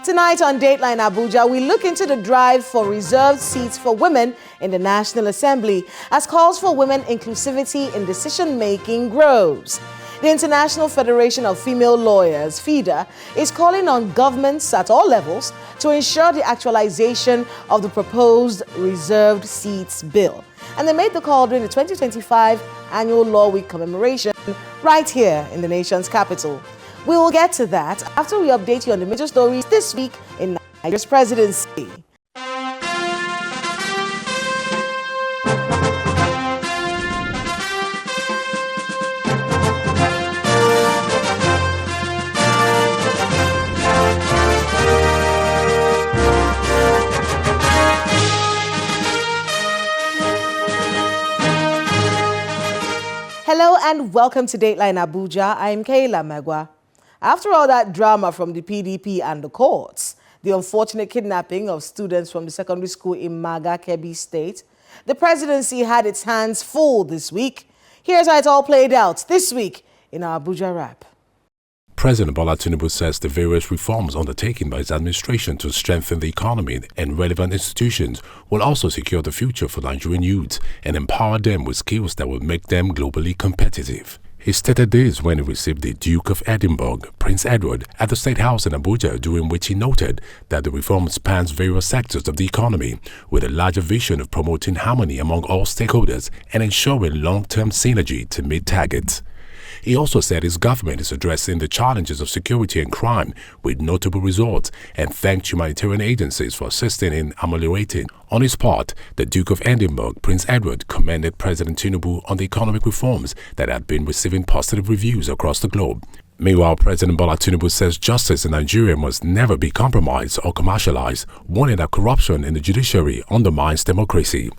Tonight on Dateline Abuja, we look into the drive for reserved seats for women in the National Assembly as calls for women inclusivity in decision-making grows. The International Federation of Female Lawyers, FIDA, is calling on governments at all levels to ensure the actualization of the proposed reserved seats bill. And they made the call during the 2025 Annual Law Week commemoration right here in the nation's capital. We will get to that after we update you on the major stories this week in Nigeria's presidency. Hello and welcome to Dateline Abuja. I'm Kayla Megwa. After all that drama from the PDP and the courts, the unfortunate kidnapping of students from the secondary school in Maga, Kebbi State, the presidency had its hands full this week. Here's how it all played out this week in our Abuja Wrap. President Bola Tinubu says the various reforms undertaken by his administration to strengthen the economy and relevant institutions will also secure the future for Nigerian youths and empower them with skills that will make them globally competitive. He stated this when he received the Duke of Edinburgh, Prince Edward, at the State House in Abuja, during which he noted that the reform spans various sectors of the economy with a larger vision of promoting harmony among all stakeholders and ensuring long-term synergy to meet targets. He also said his government is addressing the challenges of security and crime with notable results and thanked humanitarian agencies for assisting in ameliorating. On his part, the Duke of Edinburgh, Prince Edward, commended President Tinubu on the economic reforms that had been receiving positive reviews across the globe. Meanwhile, President Bola Tinubu says justice in Nigeria must never be compromised or commercialized, warning that corruption in the judiciary undermines democracy.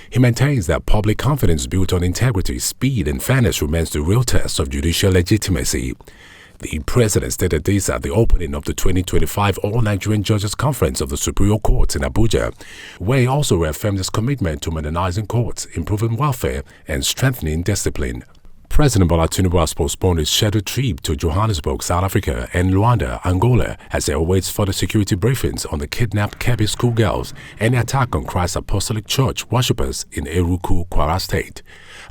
He maintains that public confidence built on integrity, speed, and fairness remains the real test of judicial legitimacy. The president stated this at the opening of the 2025 All-Nigerian Judges Conference of the Superior Court in Abuja, where he also reaffirmed his commitment to modernizing courts, improving welfare, and strengthening discipline. President Bola Tinubu has postponed his scheduled trip to Johannesburg, South Africa, and Luanda, Angola, as he awaits further security briefings on the kidnapped Kebbi schoolgirls and the attack on Christ Apostolic Church worshippers in Eruku, Kwara State.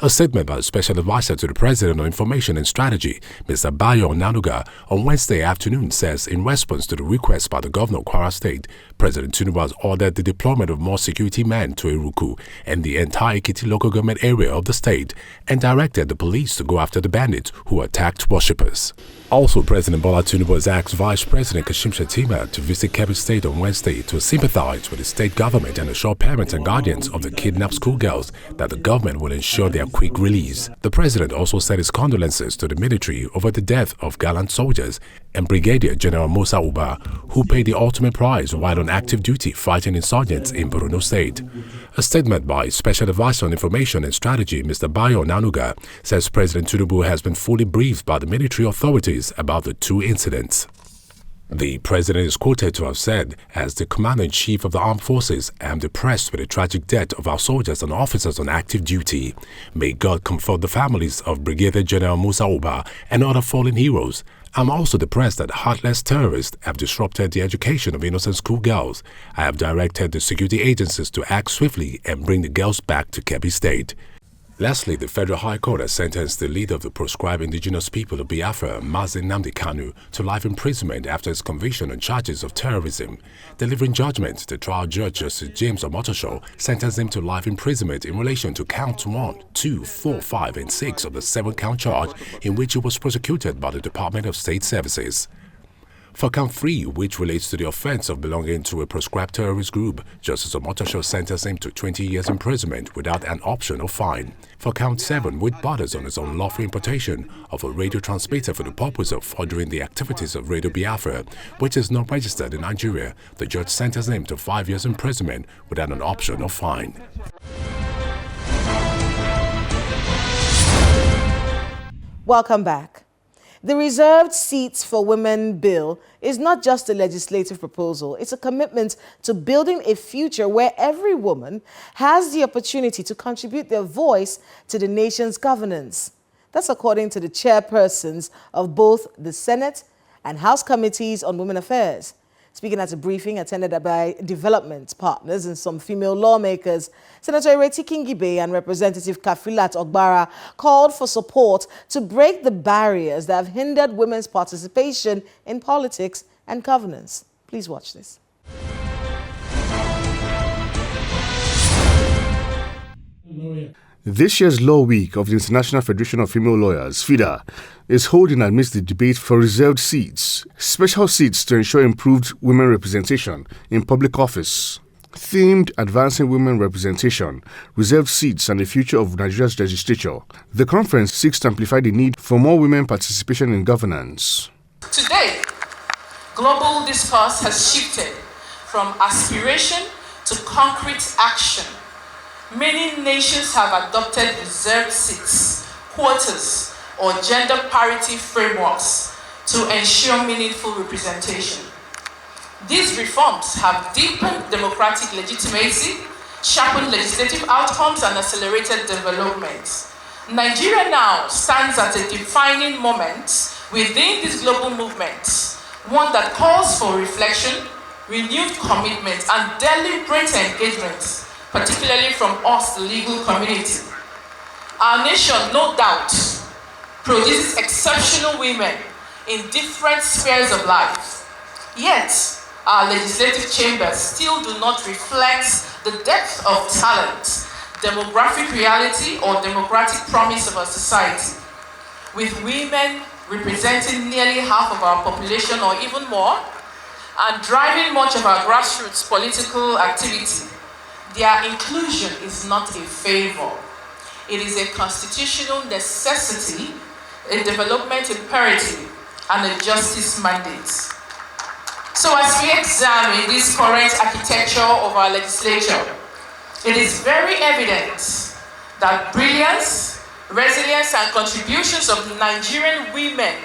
A statement by the Special Advisor to the President on Information and Strategy, Mr. Bayo Nanuga, on Wednesday afternoon says in response to the request by the Governor of Kwara State, President Tinubu has ordered the deployment of more security men to Eruku and the entire Ekiti local government area of the state and directed the police to go after the bandits who attacked worshippers. Also, President Bola Tinubu has asked Vice President Kashim Shettima to visit Kebbi State on Wednesday to sympathize with the state government and assure parents and guardians of the kidnapped schoolgirls that the government will ensure their quick release. The president also said his condolences to the military over the death of gallant soldiers and Brigadier General Musa Uba, who paid the ultimate price while on active duty fighting insurgents in Borno State. A statement by Special Advisor on Information and Strategy, Mr. Bayo Nanuga, says President Tinubu has been fully briefed by the military authorities about the two incidents. The president is quoted to have said, as the Commander-in-Chief of the Armed Forces, I am depressed with the tragic death of our soldiers and officers on active duty. May God comfort the families of Brigadier General Musa Uba and other fallen heroes. I'm also depressed that heartless terrorists have disrupted the education of innocent schoolgirls. I have directed the security agencies to act swiftly and bring the girls back to Kebbi State. Lastly, the Federal High Court has sentenced the leader of the proscribed indigenous people of Biafra, Mazi Nnamdi Kanu, to life imprisonment after his conviction on charges of terrorism. Delivering judgment, the trial judge, Justice James Omotosho, sentenced him to life imprisonment in relation to counts 1, 2, 4, 5, and 6 of the 7-count charge in which he was prosecuted by the Department of State Services. For count 3, which relates to the offense of belonging to a proscribed terrorist group, Justice Omotosho sentenced him to 20 years imprisonment without an option or fine. For count 7, which borders on his unlawful importation of a radio transmitter for the purpose of furthering the activities of Radio Biafra, which is not registered in Nigeria, the judge sentenced him to 5 years imprisonment without an option or fine. Welcome back. The Reserved Seats for Women bill is not just a legislative proposal. It's a commitment to building a future where every woman has the opportunity to contribute their voice to the nation's governance. That's according to the chairpersons of both the Senate and House Committees on Women Affairs. Speaking at a briefing attended by development partners and some female lawmakers, Senator Ireti Kingibe and Representative Kafilat Ogbara called for support to break the barriers that have hindered women's participation in politics and governance. Please watch this. This year's Law Week of the International Federation of Female Lawyers, FIDA, is holding amidst the debate for reserved seats, special seats to ensure improved women representation in public office. Themed Advancing Women Representation, Reserved Seats and the Future of Nigeria's Legislature, the conference seeks to amplify the need for more women participation in governance. Today, global discourse has shifted from aspiration to concrete action. Many nations have adopted reserved seats, quotas, or gender parity frameworks to ensure meaningful representation. These reforms have deepened democratic legitimacy, sharpened legislative outcomes, and accelerated development. Nigeria now stands at a defining moment within this global movement, one that calls for reflection, renewed commitment, and deliberate engagement, particularly from us, the legal community. Our nation, no doubt, produces exceptional women in different spheres of life. Yet, our legislative chambers still do not reflect the depth of talent, demographic reality, or democratic promise of our society. With women representing nearly half of our population or even more, and driving much of our grassroots political activity, their inclusion is not a favor. It is a constitutional necessity, a development imperative, and a justice mandate. So as we examine this current architecture of our legislature, it is very evident that brilliance, resilience, and contributions of Nigerian women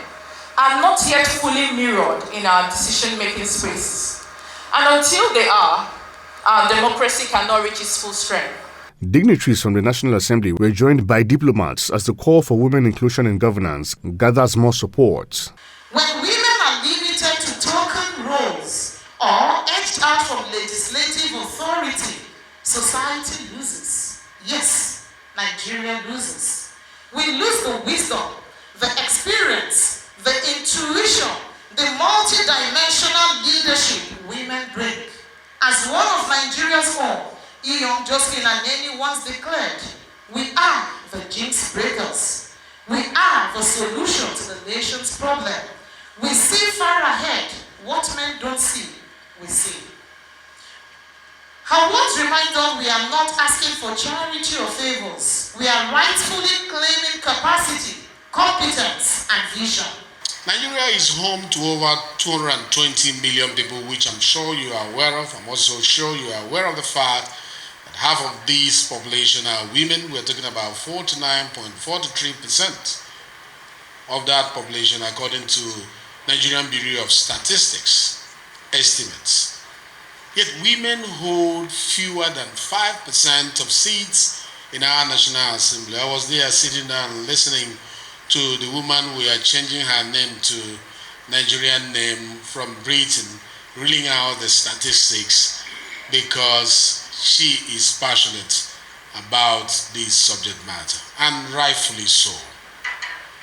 are not yet fully mirrored in our decision-making spaces. And until they are, our democracy cannot reach its full strength. Dignitaries from the National Assembly were joined by diplomats as the call for women inclusion in governance gathers more support. When women are limited to token roles or edged out from legislative authority, society loses. Yes, Nigeria loses. We lose the wisdom, the experience, the intuition, the multidimensional leadership women bring. As one of Nigeria's own, Iyom, Josephine, and Nene once declared, we are the jinx breakers. We are the solution to the nation's problem. We see far ahead. What men don't see, we see. Her words remind us we are not asking for charity or favors. We are rightfully claiming capacity, competence, and vision. Nigeria is home to over 220 million people, which I'm sure you are aware of. I'm also sure you are aware of the fact that half of this population are women. We're talking about 49.43% of that population, according to Nigerian Bureau of Statistics estimates. Yet women hold fewer than 5% of seats in our National Assembly. I was there sitting down listening to the woman we are changing her name to Nigerian name from Britain, reading out the statistics because she is passionate about this subject matter, and rightfully so.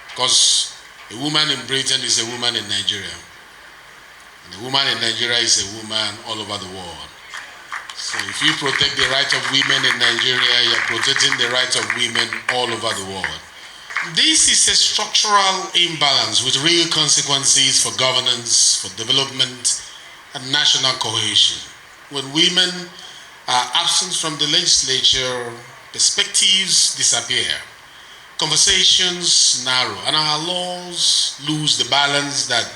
Because a woman in Britain is a woman in Nigeria, and a woman in Nigeria is a woman all over the world. So if you protect the right of women in Nigeria, you're protecting the right of women all over the world. This is a structural imbalance with real consequences for governance, for development, and national cohesion. When women are absent from the legislature, perspectives disappear, conversations narrow, and our laws lose the balance that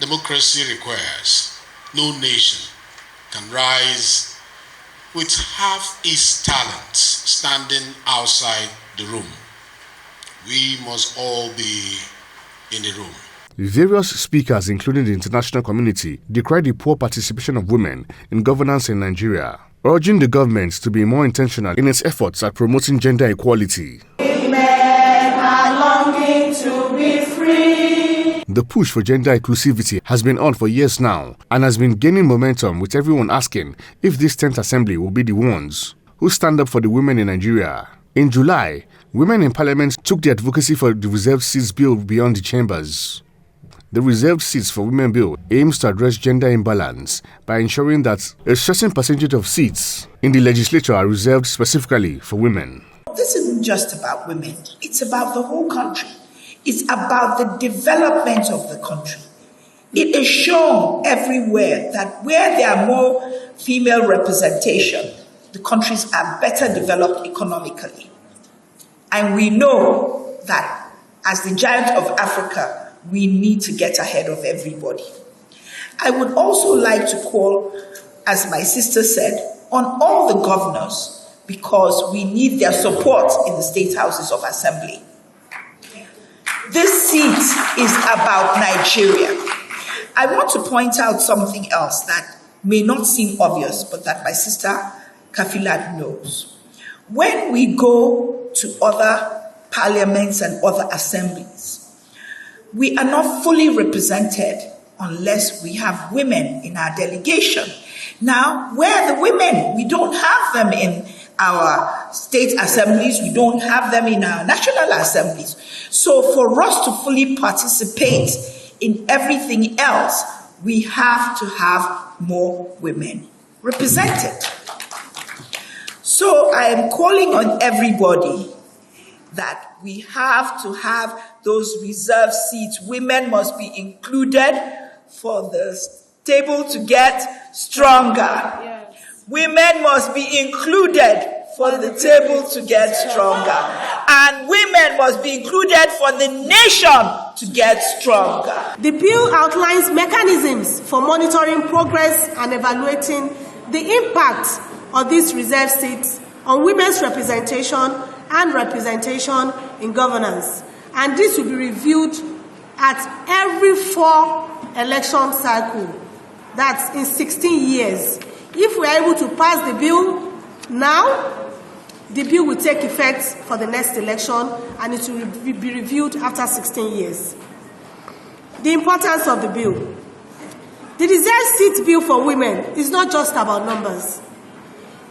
democracy requires. No nation can rise with half its talents standing outside the room. We must all be in the room. Various speakers, including the international community, decried the poor participation of women in governance in Nigeria, urging the government to be more intentional in its efforts at promoting gender equality. Women are longing to be free. The push for gender inclusivity has been on for years now and has been gaining momentum, with everyone asking if this 10th Assembly will be the ones who stand up for the women in Nigeria. In July, women in Parliament took the advocacy for the reserved seats bill beyond the chambers. The Reserved Seats for Women Bill aims to address gender imbalance by ensuring that a certain percentage of seats in the legislature are reserved specifically for women. This isn't just about women, it's about the whole country. It's about the development of the country. It is shown everywhere that where there are more female representation, the countries are better developed economically. And we know that as the giant of Africa, we need to get ahead of everybody. I would also like to call, as my sister said, on all the governors, because we need their support in the state houses of assembly. This seat is about Nigeria. I want to point out something else that may not seem obvious, but that my sister Kafilat knows. When we go to other parliaments and other assemblies, we are not fully represented unless we have women in our delegation. Now, where are the women? We don't have them in our state assemblies. We don't have them in our national assemblies. So for us to fully participate in everything else, we have to have more women represented. So I am calling on everybody that we have to have those reserved seats. Women must be included for the table to get stronger. Yes. Women must be included for the table to get stronger. And women must be included for the nation to get stronger. The bill outlines mechanisms for monitoring progress and evaluating the impact of these reserved seats on women's representation and representation in governance. And this will be reviewed at every 4 election cycle. That's in 16 years. If we are able to pass the bill now, the bill will take effect for the next election and it will be reviewed after 16 years. The importance of the bill. The reserved seat bill for women is not just about numbers.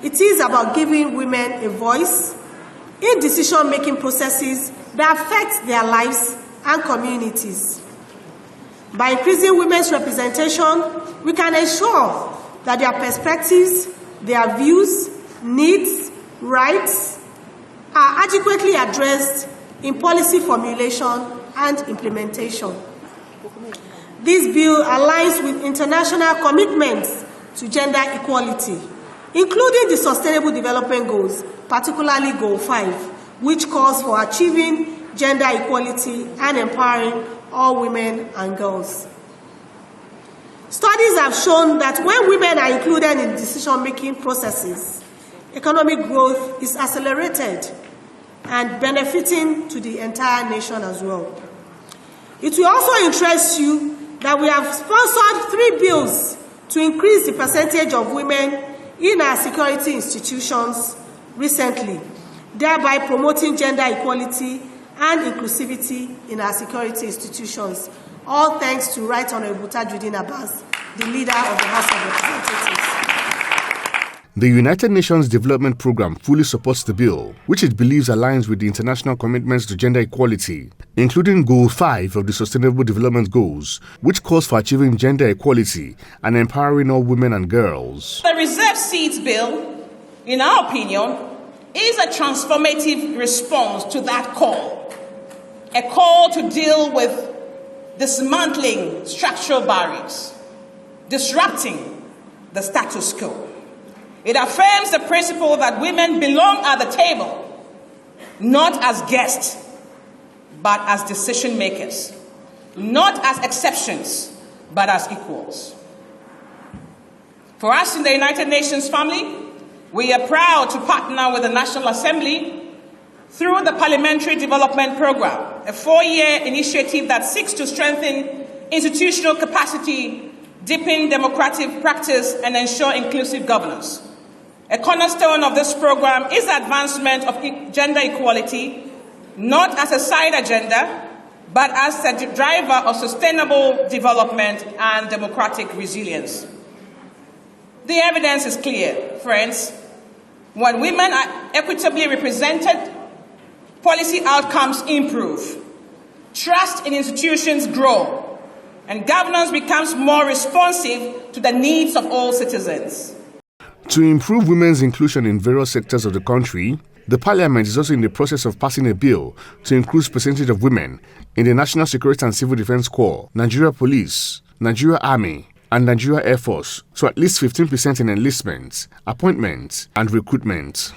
It is about giving women a voice in decision-making processes that affect their lives and communities. By increasing women's representation, we can ensure that their perspectives, their views, needs, rights are adequately addressed in policy formulation and implementation. This bill aligns with international commitments to gender equality, including the Sustainable Development Goals, particularly Goal 5, which calls for achieving gender equality and empowering all women and girls. Studies have shown that when women are included in decision-making processes, economic growth is accelerated and benefiting to the entire nation as well. It will also interest you that we have sponsored 3 bills to increase the percentage of women in our security institutions recently, thereby promoting gender equality and inclusivity in our security institutions. All thanks to Right Honorable Tajudeen Abbas, the leader of the House of Representatives. The United Nations Development Programme fully supports the bill, which it believes aligns with the international commitments to gender equality, including Goal 5 of the Sustainable Development Goals, which calls for achieving gender equality and empowering all women and girls. The Reserved Seats Bill, in our opinion, is a transformative response to that call, a call to deal with dismantling structural barriers, disrupting the status quo. It affirms the principle that women belong at the table, not as guests, but as decision makers, not as exceptions, but as equals. For us in the United Nations family, we are proud to partner with the National Assembly through the Parliamentary Development Programme, a 4-year initiative that seeks to strengthen institutional capacity, deepen democratic practice, and ensure inclusive governance. A cornerstone of this program is the advancement of gender equality, not as a side agenda, but as a driver of sustainable development and democratic resilience. The evidence is clear, friends. When women are equitably represented, policy outcomes improve, trust in institutions grow, and governance becomes more responsive to the needs of all citizens. To improve women's inclusion in various sectors of the country, the Parliament is also in the process of passing a bill to increase percentage of women in the National Security and Civil Defense Corps, Nigeria Police, Nigeria Army, and Nigeria Air Force to at least 15% in enlistments, appointments, and recruitment.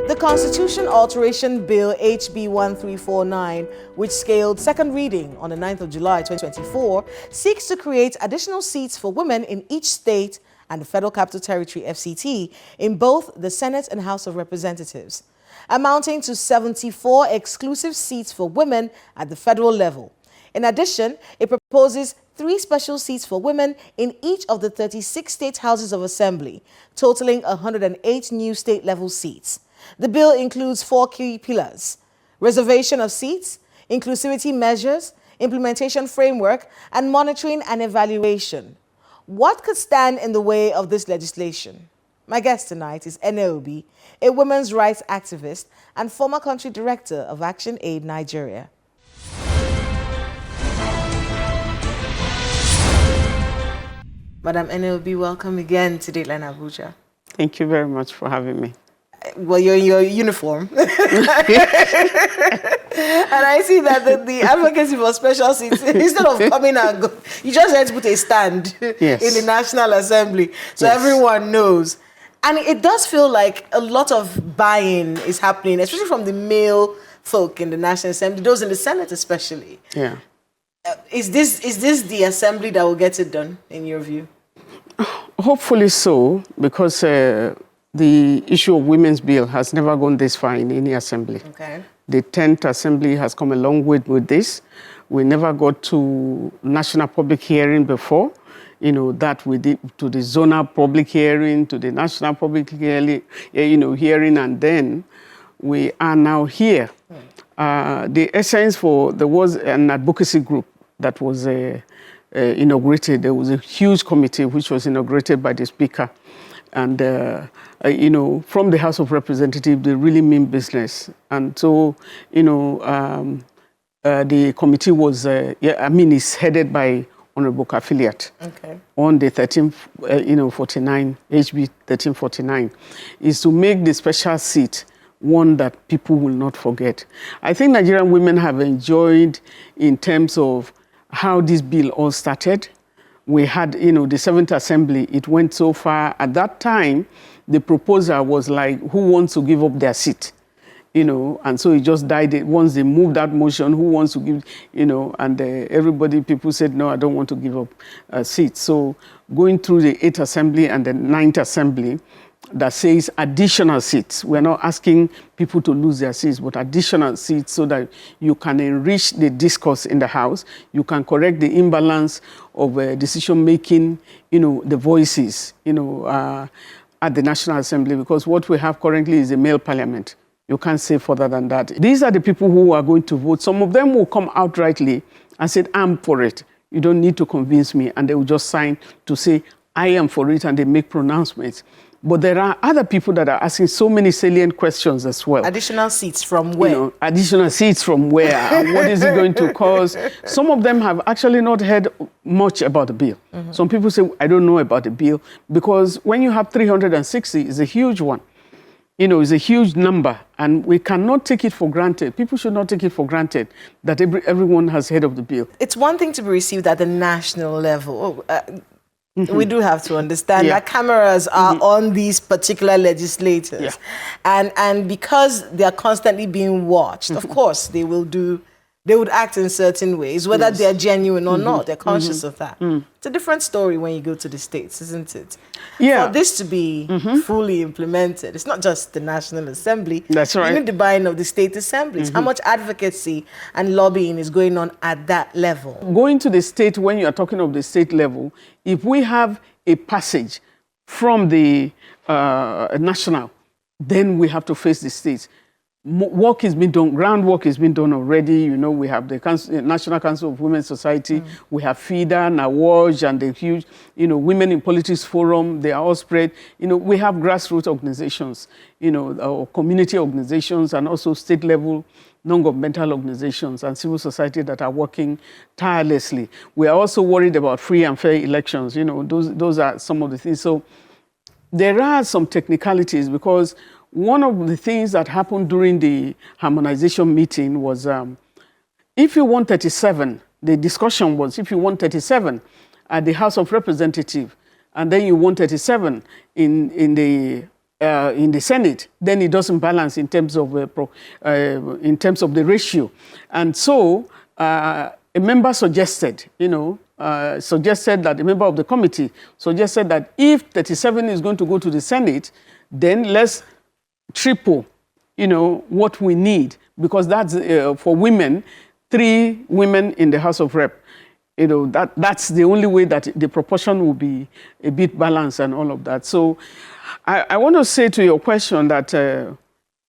The Constitution Alteration Bill HB 1349, which scaled second reading on the 9th of July 2024, seeks to create additional seats for women in each state and the Federal Capital Territory FCT in both the Senate and House of Representatives, amounting to 74 exclusive seats for women at the federal level. In addition, it proposes 3 special seats for women in each of the 36 state houses of assembly, totaling 108 new state-level seats. The bill includes 4 key pillars: reservation of seats, inclusivity measures, implementation framework, and monitoring and evaluation. What could stand in the way of this legislation? My guest tonight is Obi, a women's rights activist and former country director of Action Aid Nigeria. Madam Obi, welcome again to Dateline Abuja. Thank you very much for having me. Well, you're in your uniform. And I see that the advocacy for special seats, instead of coming and go, you just had to put a stand in the National Assembly so everyone knows. And it does feel like a lot of buy-in is happening, especially from the male folk in the National Assembly, those in the Senate especially. Yeah. Is this the assembly that will get it done, in your view? Hopefully so, because the issue of women's bill has never gone this far in any assembly. Okay. The 10th assembly has come a long way with this. We never got to national public hearing before. You know, that we did to the zonal public hearing, to the national public hearing, hearing, and then we are now here. The essence there was an advocacy group that was inaugurated. There was a huge committee which was inaugurated by the Speaker. And, from the House of Representatives, they really mean business. And so, the committee was, is headed by Honorable Affiliate on the 1349, HB 1349, is to make the special seat one that people will not forget. I think Nigerian women have enjoyed in terms of how this bill all started. We had, the 7th Assembly, it went so far. At that time, the proposal was like, who wants to give up their seat? And so it just died. Once they moved that motion, who wants to give, and people said, no, I don't want to give up a seat. So going through the 8th Assembly and the 9th Assembly, that says additional seats. We're not asking people to lose their seats, but additional seats so that you can enrich the discourse in the House. You can correct the imbalance of decision-making, the voices, at the National Assembly, because what we have currently is a male parliament. You can't say further than that. These are the people who are going to vote. Some of them will come outrightly and say, I'm for it. You don't need to convince me. And they will just sign to say, I am for it, and they make pronouncements. But there are other people that are asking so many salient questions as well. Additional seats from where? Additional seats from where? And what is it going to cause? Some of them have actually not heard much about the bill. Some people say, I don't know about the bill, because when you have 360, it's a huge one. It's a huge number, and we cannot take it for granted. People should not take it for granted that everyone has heard of the bill. It's one thing to be received at the national level. We do have to understand that cameras are on these particular legislators. And because they are constantly being watched, of course, they would act in certain ways, whether they're genuine or not. They're conscious of that. It's a different story when you go to the States, isn't it? For this to be fully implemented, it's not just the National Assembly. That's right. Even the buying of the state assemblies. How much advocacy and lobbying is going on at that level? Going to the state, when you are talking of the state level, if we have a passage from the national then we have to face the states. Work has been done, groundwork has been done already. You know, we have the National Council of Women's Society, we have FIDA, NAWAJ, and the huge, you know, Women in Politics Forum. They are all spread. You know, we have grassroots organizations, you know, or community organizations, and also state-level non-governmental organizations and civil society that are working tirelessly. We are also worried about free and fair elections. You know, those are some of the things. So there are some technicalities, because one of the things that happened during the harmonization meeting was if you want 37, the discussion was if you want 37 at the House of Representatives and then you want 37 in the Senate, then it doesn't balance in terms of the ratio. And so a member suggested, you know, that a member of the committee suggested that if 37 is going to go to the Senate, then let's triple, you know, what we need, because that's for women, 3 women in the House of Rep. You know, that's the only way that the proportion will be a bit balanced and all of that. So I want to say to your question that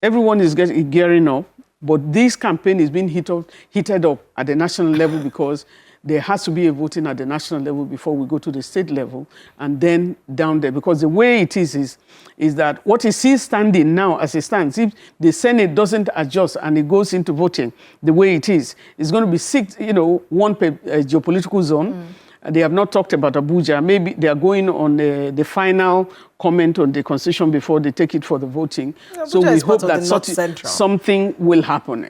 everyone is gearing up, but this campaign is being heated up at the national level, because there has to be a voting at the national level before we go to the state level, and then down there. Because the way it is that what is still standing now as it stands, if the Senate doesn't adjust and it goes into voting the way it is, it's going to be 6, you know, one per geopolitical zone. They have not talked about Abuja. Maybe they are going on the final comment on the constitution before they take it for the voting. Abuja, so we hope that something will happen.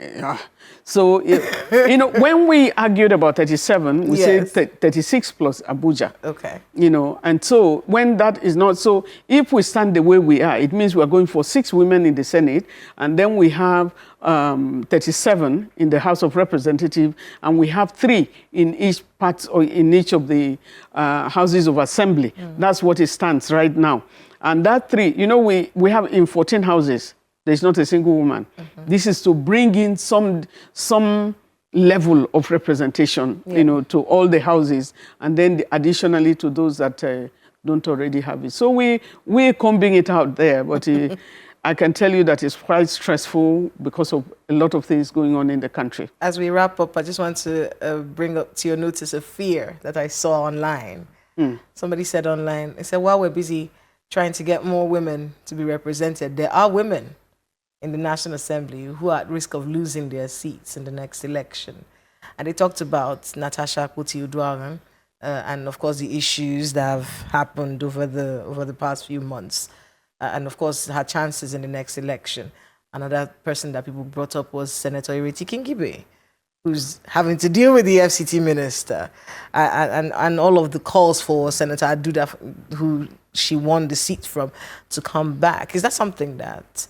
So, you know, when we argued about 37, we said 36 plus Abuja. Okay. You know, and so when that is not, so if we stand the way we are, it means we are going for 6 women in the Senate, and then we have 37 in the House of Representatives, and we have 3 in each part or in each of the houses of assembly. That's what it stands right now. And that 3, you know, we have in 14 houses, there's not a single woman. This is to bring in some level of representation, you know, to all the houses, and then additionally to those that don't already have it. So we're combing it out there, but I can tell you that it's quite stressful because of a lot of things going on in the country. As we wrap up, I just want to bring up to your notice a fear that I saw online. Somebody said online, they said, while we're busy trying to get more women to be represented, there are women in the National Assembly who are at risk of losing their seats in the next election. And they talked about Natasha Akpoti-Uduaghan and, of course, the issues that have happened over the past few months. And, of course, her chances in the next election. Another person that people brought up was Senator Ireti Kingibe, who's having to deal with the FCT minister and all of the calls for Senator Aduda, who she won the seat from, to come back. Is that something that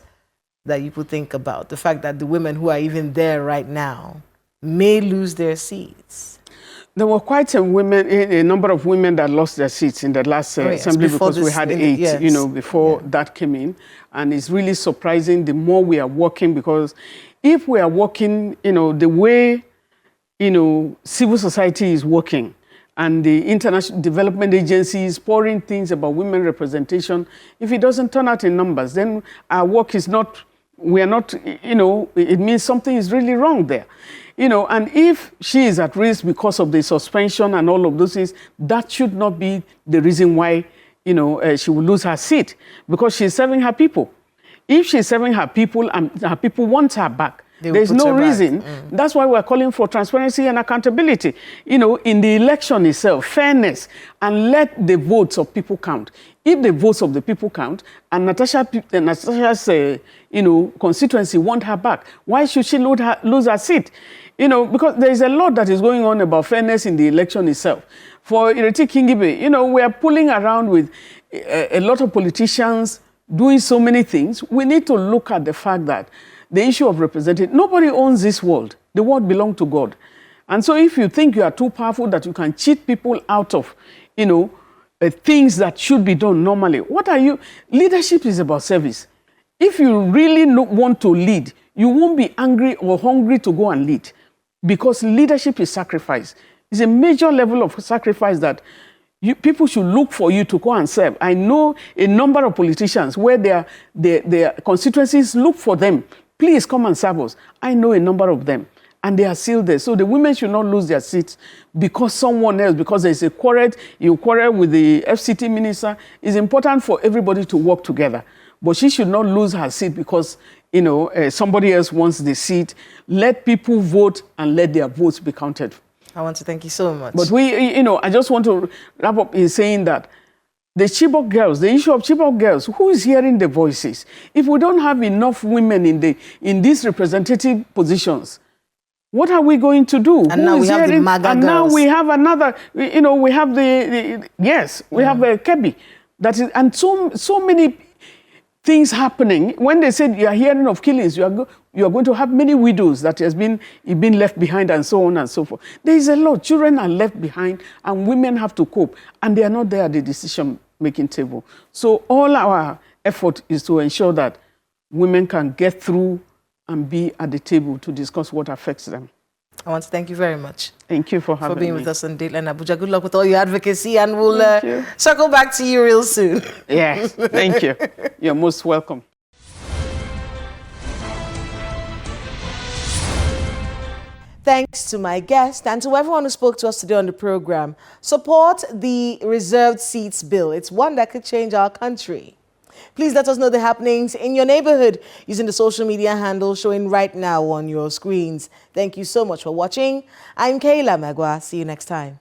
you could think about? The fact that the women who are even there right now may lose their seats? There were quite a number of women that lost their seats in the last assembly, because we had 8, you know, before that came in. And it's really surprising the more we are working, because if we are working, you know, the way, you know, civil society is working, and the International Development Agency is pouring things about women representation, if it doesn't turn out in numbers, then our work is not, we are not, you know, it means something is really wrong there. You know, and if she is at risk because of the suspension and all of those things, that should not be the reason why, you know, she will lose her seat, because she's serving her people. If she's serving her people and her people want her back, there's no reason. That's why we're calling for transparency and accountability, you know, in the election itself, fairness, and let the votes of people count. If the votes of the people count, and Natasha's, you know, constituency want her back, why should she lose her seat? You know, because there is a lot that is going on about fairness in the election itself. For Ireti Kingibe, you know, we are pulling around with a lot of politicians doing so many things. We need to look at the fact that the issue of representation, nobody owns this world. The world belongs to God. And so if you think you are too powerful that you can cheat people out of, you know, things that should be done normally, what are you? Leadership is about service. If you really want to lead, you won't be angry or hungry to go and lead, because leadership is sacrifice. It's a major level of sacrifice that people should look for you to go and serve. I know a number of politicians where their constituencies look for them. Please come and serve us. I know a number of them, and they are still there. So the women should not lose their seats because someone else, because there's a quarrel, you quarrel with the FCT minister. It's important for everybody to work together. But she should not lose her seat because, somebody else wants the seat. Let people vote and let their votes be counted. I want to thank you so much. But I just want to wrap up in saying that the Chibok girls, the issue of Chibok girls, who is hearing the voices? If we don't have enough women in these representative positions, what are we going to do? And now we have the MAGA girls. Now we have another, we have we have a Kebi. That is, and so many things happening. When they said you are hearing of killings, you are going to have many widows that has been left behind and so on and so forth. There is a lot. Children are left behind and women have to cope, and they are not there at the decision-making table. So all our effort is to ensure that women can get through and be at the table to discuss what affects them. I want to thank you very much. Thank you for having me. For being with us on Dateline Abuja. Good luck with all your advocacy, and we'll circle back to you real soon. Yes, thank you. You're most welcome. Thanks to my guest and to everyone who spoke to us today on the program. Support the reserved seats bill. It's one that could change our country. Please let us know the happenings in your neighborhood using the social media handle showing right now on your screens. Thank you so much for watching. I'm Kayla Magwa. See you next time.